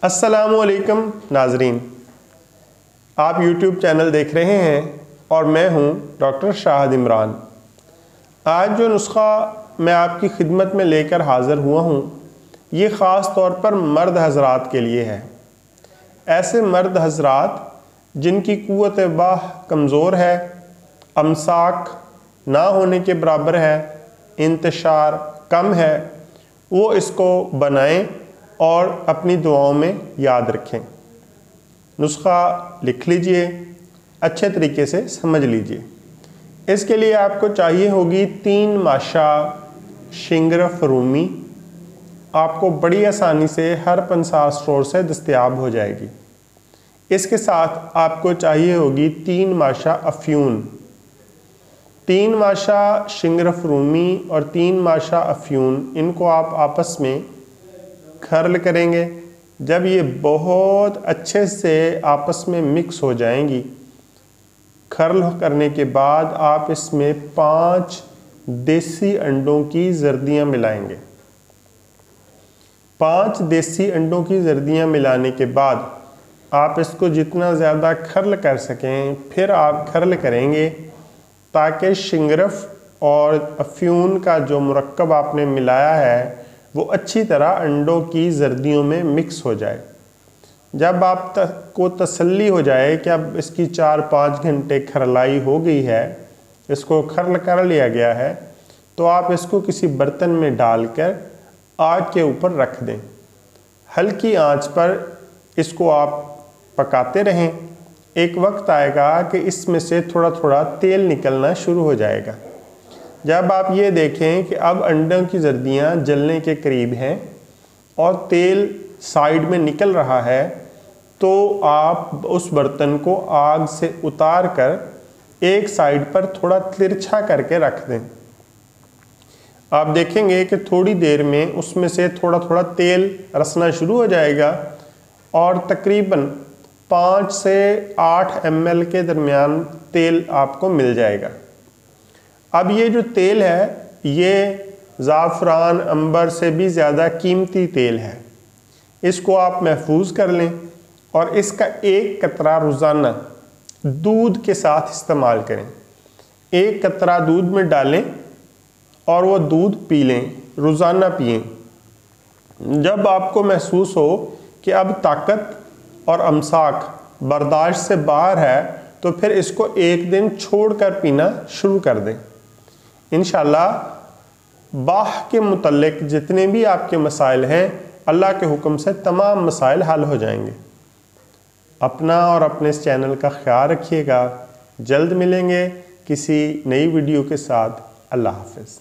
अस्सलामुअलैकुम नाजरीन, आप YouTube चैनल देख रहे हैं और मैं हूं डॉक्टर शाहिद इमरान। आज जो नुस्खा मैं आपकी खिदमत में लेकर हाज़िर हुआ हूं, ये ख़ास तौर पर मर्द हज़रात के लिए है। ऐसे मर्द हज़रात जिनकी क़ुव्वत बाह कमज़ोर है, अमसाक ना होने के बराबर है, इंतशार कम है, वो इसको बनाएं और अपनी दुआओं में याद रखें। नुस्खा लिख लीजिए, अच्छे तरीके से समझ लीजिए। इसके लिए आपको चाहिए होगी 3 माशा शिंगरफ रूमी। आपको बड़ी आसानी से हर पंसार स्टोर से दस्तयाब हो जाएगी। इसके साथ आपको चाहिए होगी 3 माशा अफ्यून। 3 माशा शिंगरफ रूमी और 3 माशा अफ्यून, इनको आप आपस में खर्ल करेंगे। जब ये बहुत अच्छे से आपस में मिक्स हो जाएंगी, खर्ल करने के बाद आप इसमें 5 देसी अंडों की जर्दियाँ मिलाएंगे। 5 देसी अंडों की जर्दियाँ मिलाने के बाद आप इसको जितना ज़्यादा खर्ल कर सकें फिर आप खर्ल करेंगे, ताकि शिंगरफ और अफ्यून का जो मुरक्कब आपने मिलाया है वो अच्छी तरह अंडों की जर्दियों में मिक्स हो जाए। जब आप को तसल्ली हो जाए कि अब इसकी 4-5 घंटे खरलाई हो गई है, इसको खर्ल कर लिया गया है, तो आप इसको किसी बर्तन में डालकर आग के ऊपर रख दें। हल्की आंच पर इसको आप पकाते रहें। एक वक्त आएगा कि इसमें से थोड़ा थोड़ा तेल निकलना शुरू हो जाएगा। जब आप ये देखें कि अब अंडों की जर्दियाँ जलने के करीब हैं और तेल साइड में निकल रहा है, तो आप उस बर्तन को आग से उतार कर एक साइड पर थोड़ा तिरछा करके रख दें। आप देखेंगे कि थोड़ी देर में उसमें से थोड़ा थोड़ा तेल रसना शुरू हो जाएगा और तकरीबन 5 से 8 ml के दरमियान तेल आपको मिल जाएगा। अब ये जो तेल है, ये ज़ाफ़रान अंबर से भी ज़्यादा कीमती तेल है। इसको आप महफूज कर लें और इसका 1 कतरा रोज़ाना दूध के साथ इस्तेमाल करें। 1 कतरा दूध में डालें और वो दूध पी लें, रोज़ाना पिएं। जब आपको महसूस हो कि अब ताकत और अमसाक बर्दाश्त से बाहर है, तो फिर इसको 1 दिन छोड़कर पीना शुरू कर दें। इंशाअल्लाह बाह के मुतल्लिक जितने भी आपके मसाइल हैं, अल्लाह के हुक्म से तमाम मसाइल हल हो जाएंगे। अपना और अपने इस चैनल का ख्याल रखिएगा। जल्द मिलेंगे किसी नई वीडियो के साथ। अल्लाह हाफ़िज़।